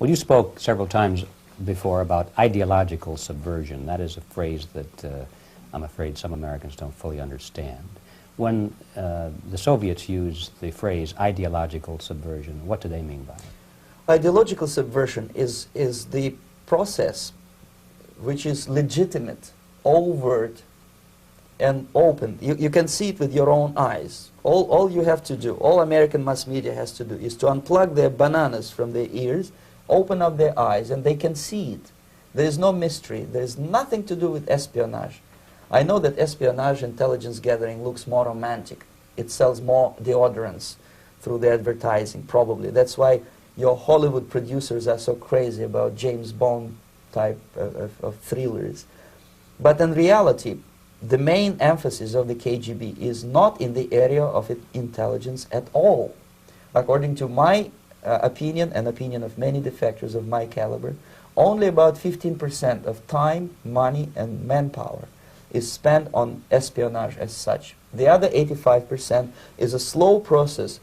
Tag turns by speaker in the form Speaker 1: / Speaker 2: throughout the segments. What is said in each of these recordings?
Speaker 1: Well, you spoke several times before about ideological subversion. That is a phrase that I'm afraid some Americans don't fully understand. When the Soviets used the phrase ideological subversion, what do they mean by it?
Speaker 2: Ideological subversion is the process which is legitimate, overt, and open. You can see it with your own eyes. All you have to do, all American mass media has to do, is to unplug their bananas from their ears, open up their eyes, and they can see it. There is no mystery. There is nothing to do with espionage. I know that espionage intelligence gathering looks more romantic. It sells more deodorants through the advertising, probably. That's why your Hollywood producers are so crazy about James Bond type of thrillers. But in reality, the main emphasis of the KGB is not in the area of intelligence at all. According to my opinion and opinion of many defectors of my caliber, only about 15% of time, money, and manpower is spent on espionage as such. The other 85% is a slow process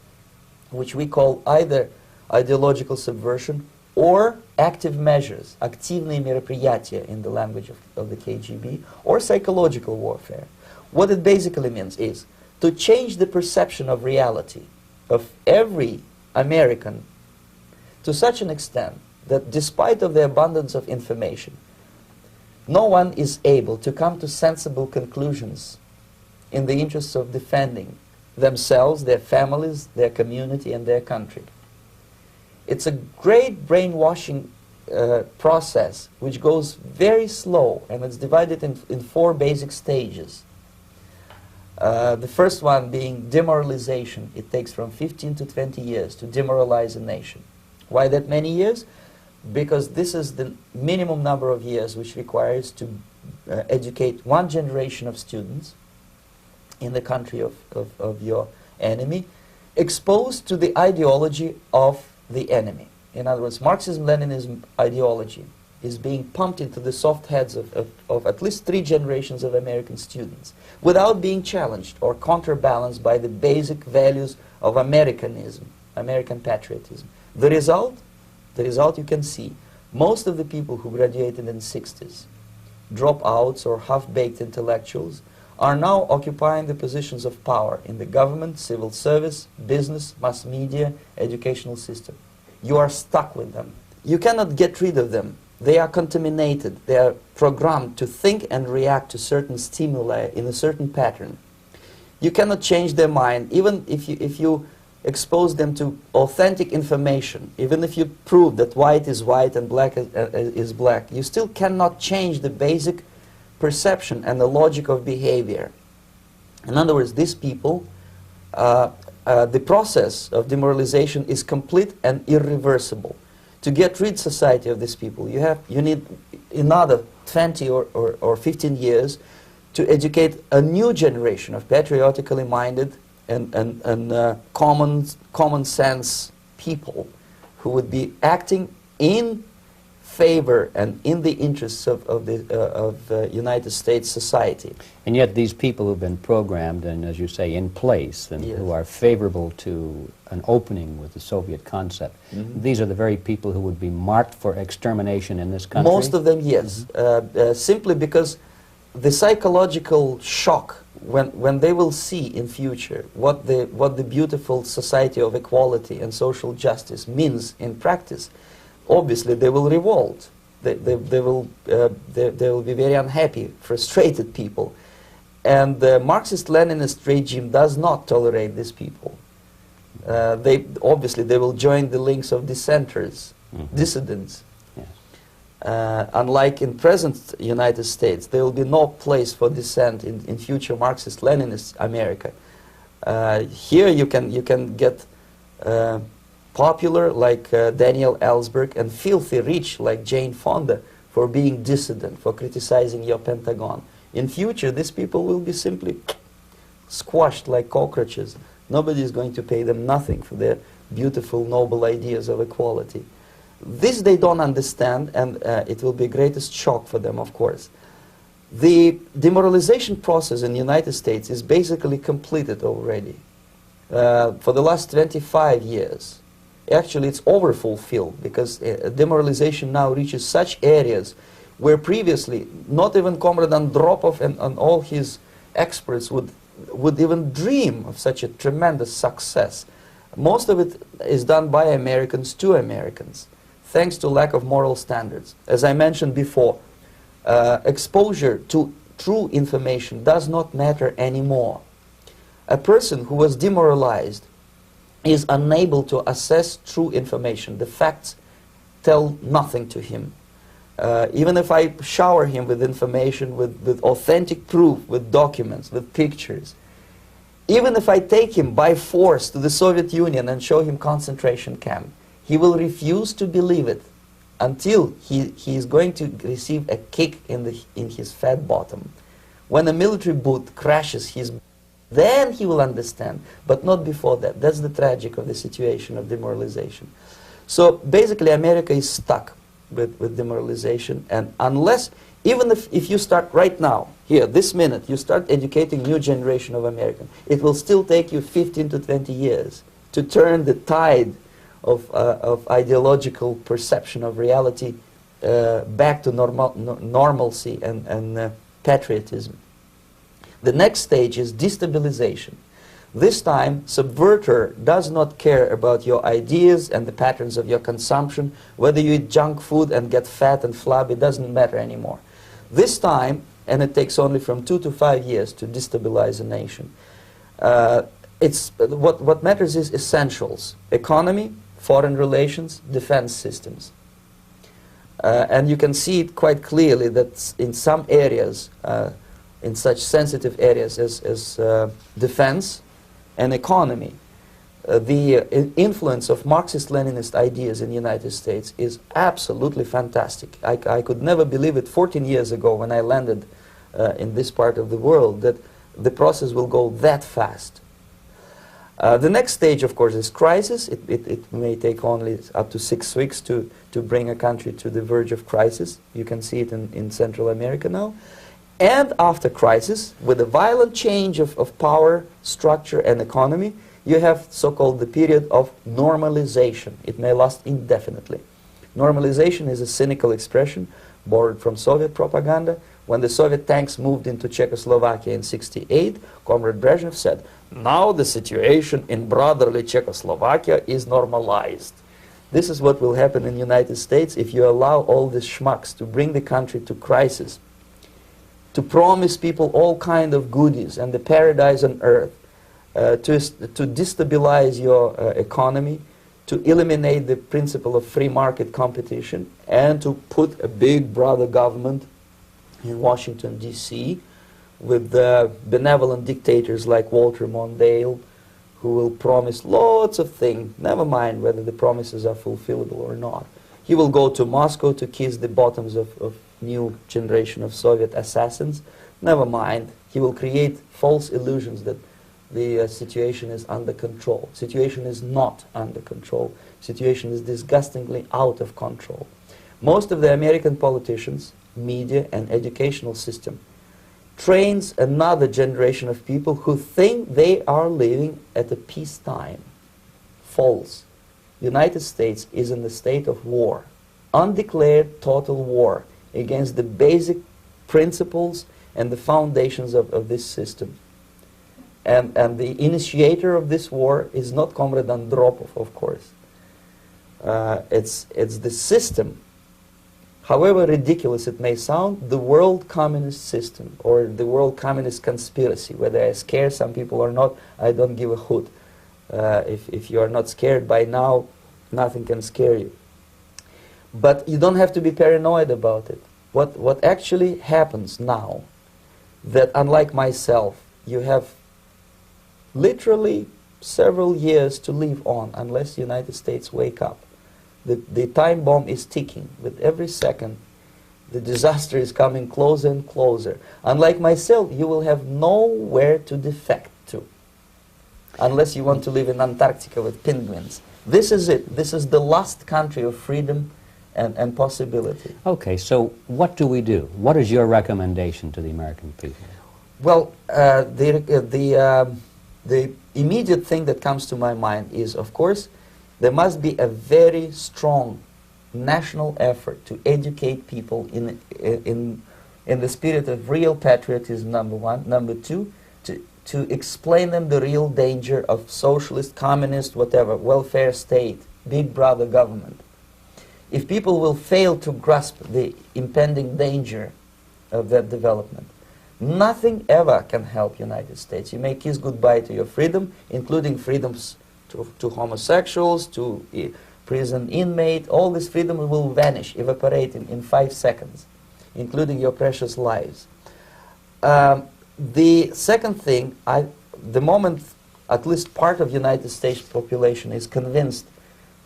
Speaker 2: which we call either ideological subversion or active measures, активные мероприятия in the language of the KGB, or psychological warfare. What it basically means is to change the perception of reality of every American to such an extent that despite of the abundance of information, no one is able to come to sensible conclusions in the interests of defending themselves, their families, their community, and their country. It's a great brainwashing process which goes very slow, and it's divided in 4 basic stages. The first one being demoralization. It takes from 15 to 20 years to demoralize a nation. Why that many years? Because this is the minimum number of years which requires to educate one generation of students in the country of your enemy, exposed to the ideology of the enemy. In other words, Marxism-Leninism ideology is being pumped into the soft heads of at least 3 generations of American students without being challenged or counterbalanced by the basic values of Americanism, American patriotism. The result you can see. Most of the people who graduated in the 60s, dropouts or half-baked intellectuals, are now occupying the positions of power in the government, civil service, business, mass media, educational system. You are stuck with them. You cannot get rid of them. They are contaminated. They are programmed to think and react to certain stimuli in a certain pattern. You cannot change their mind, even if you expose them to authentic information, even if you prove that white is white and black is black, you still cannot change the basic perception and the logic of behavior. In other words, these people, the process of demoralization is complete and irreversible. To get rid society of these people, you need another 20 or 15 years to educate a new generation of patriotically minded and common sense people who would be acting in favor and in the interests of the United States society.
Speaker 1: And yet these people who've been programmed and, as you say, in place, and
Speaker 2: Yes.
Speaker 1: who are favorable to an opening with the Soviet concept, these are the very people who would be marked for extermination in this country?
Speaker 2: Most of them, yes. Simply because the psychological shock when they will see in future what the beautiful society of equality and social justice means in practice, obviously they will revolt. They will be very unhappy, frustrated people. And the Marxist-Leninist regime does not tolerate these people. Obviously they will join the links of dissenters, dissidents. Unlike in present United States, there will be no place for dissent in future Marxist-Leninist America. Here you can get popular like Daniel Ellsberg and filthy rich like Jane Fonda for being dissident, for criticizing your Pentagon. In future, these people will be simply squashed like cockroaches. Nobody is going to pay them nothing for their beautiful, noble ideas of equality. This they don't understand, and it will be a greatest shock for them, of course. The demoralization process in the United States is basically completed already. For the last 25 years, actually it's overfulfilled, because demoralization now reaches such areas where previously not even Comrade Andropov and all his experts would even dream of such a tremendous success. Most of it is done by Americans to Americans, thanks to lack of moral standards. As I mentioned before, exposure to true information does not matter anymore. A person who was demoralized is unable to assess true information. The facts tell nothing to him. Even if I shower him with information, with authentic proof, with documents, with pictures, even if I take him by force to the Soviet Union and show him concentration camp, he will refuse to believe it until he is going to receive a kick in his fat bottom. When a military boot crashes his, then he will understand, but not before that. That's the tragic of the situation of demoralization. So basically America is stuck with demoralization, and unless, even if you start right now, here, this minute, you start educating new generation of Americans, it will still take you 15 to 20 years to turn the tide of ideological perception of reality back to normalcy and patriotism. The next stage is destabilization. This time, subverter does not care about your ideas and the patterns of your consumption. Whether you eat junk food and get fat and flabby, it doesn't matter anymore. This time, and it takes only from 2 to 5 years to destabilize a nation, what matters is essentials: economy, foreign relations, defense systems. And you can see it quite clearly that in some areas, in such sensitive areas as defense and economy, the influence of Marxist-Leninist ideas in the United States is absolutely fantastic. I could never believe it 14 years ago when I landed in this part of the world, that the process will go that fast. The next stage, of course, is crisis. It may take only up to 6 weeks to bring a country to the verge of crisis. You can see it in Central America now. And after crisis, with a violent change of power, structure, and economy, you have so-called the period of normalization. It may last indefinitely. Normalization is a cynical expression borrowed from Soviet propaganda. When the Soviet tanks moved into Czechoslovakia in '68, Comrade Brezhnev said, "Now the situation in brotherly Czechoslovakia is normalized." This is what will happen in the United States if you allow all these schmucks to bring the country to crisis, to promise people all kind of goodies and the paradise on earth, to destabilize your economy, to eliminate the principle of free market competition, and to put a big brother government in Washington, D.C., with benevolent dictators like Walter Mondale, who will promise lots of things, never mind whether the promises are fulfillable or not. He will go to Moscow to kiss the bottoms of new generation of Soviet assassins. Never mind. He will create false illusions that the situation is under control. Situation is not under control. Situation is disgustingly out of control. Most of the American politicians, media, and educational system trains another generation of people who think they are living at a peacetime. False. United States is in the state of war, undeclared total war against the basic principles and the foundations of this system. And the initiator of this war is not Comrade Andropov, of course. It's the system. However ridiculous it may sound, the world communist system or the world communist conspiracy, whether I scare some people or not, I don't give a hoot. If you are not scared by now, nothing can scare you. But you don't have to be paranoid about it. What actually happens now, that unlike myself, you have literally several years to live on unless the United States wake up. The time bomb is ticking. With every second, the disaster is coming closer and closer. Unlike myself, you will have nowhere to defect to, unless you want to live in Antarctica with penguins. This is it. This is the last country of freedom and possibility.
Speaker 1: Okay, so what do we do? What is your recommendation to the American people?
Speaker 2: Well, the immediate thing that comes to my mind is, of course, There must be a very strong national effort to educate people in the spirit of real patriotism, number one. Number two, to explain them the real danger of socialist, communist, whatever, welfare state, big brother government. If people will fail to grasp the impending danger of that development, nothing ever can help United States. You may kiss goodbye to your freedom, including freedoms to homosexuals, to prison inmate. All this freedom will vanish, evaporate in 5 seconds, including your precious lives. The second thing, the moment at least part of United States population is convinced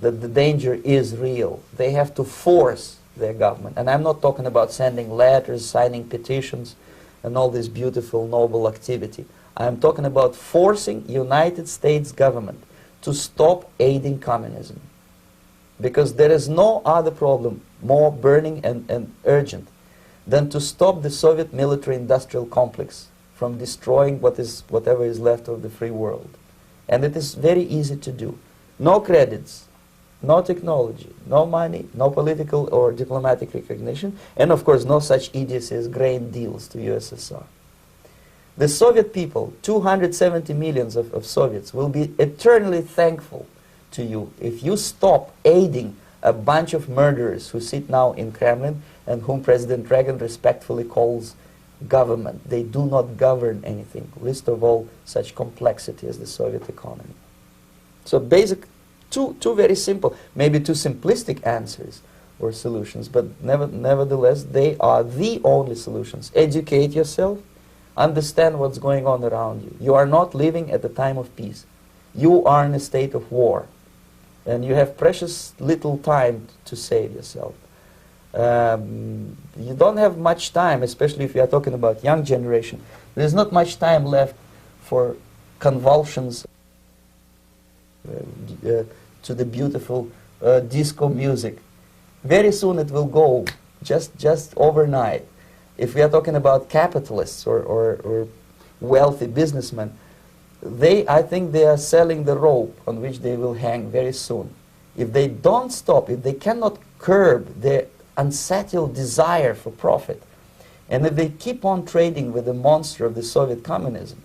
Speaker 2: that the danger is real, they have to force their government. And I'm not talking about sending letters, signing petitions, and all this beautiful, noble activity. I'm talking about forcing United States government to stop aiding communism. Because there is no other problem more burning and urgent than to stop the Soviet military-industrial complex from destroying whatever is left of the free world. And it is very easy to do. No credits, no technology, no money, no political or diplomatic recognition, and of course no such idiocy as grain deals to USSR. The Soviet people, 270 millions of Soviets, will be eternally thankful to you if you stop aiding a bunch of murderers who sit now in Kremlin and whom President Reagan respectfully calls government. They do not govern anything, least of all such complexity as the Soviet economy. So two very simple, maybe too simplistic answers or solutions, but nevertheless they are the only solutions. Educate yourself, understand what's going on around you. You are not living at the time of peace. You are in a state of war, and you have precious little time to save yourself. You don't have much time, especially if you are talking about young generation. There's not much time left for convulsions to the beautiful disco music. Very soon it will go, just overnight. If we are talking about capitalists or wealthy businessmen, I think they are selling the rope on which they will hang very soon. If they don't stop, if they cannot curb their unsettled desire for profit, and if they keep on trading with the monster of the Soviet communism,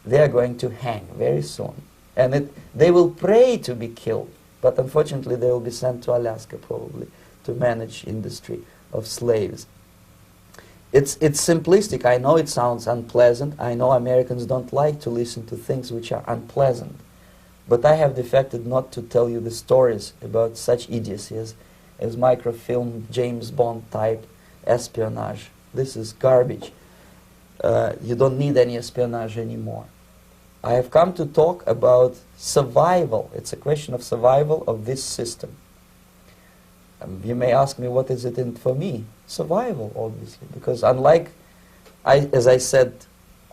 Speaker 2: they are going to hang very soon. And they will pray to be killed, but unfortunately they will be sent to Alaska probably to manage industry of slaves. It's simplistic. I know it sounds unpleasant. I know Americans don't like to listen to things which are unpleasant. But I have defected not to tell you the stories about such idiocy as microfilm, James Bond type espionage. This is garbage. You don't need any espionage anymore. I have come to talk about survival. It's a question of survival of this system. You may ask me, what is it in for me? Survival, obviously, because unlike, as I said,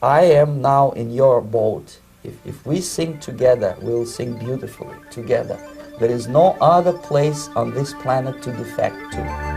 Speaker 2: I am now in your boat. If we sing together, we'll sing beautifully together. There is no other place on this planet to defect to.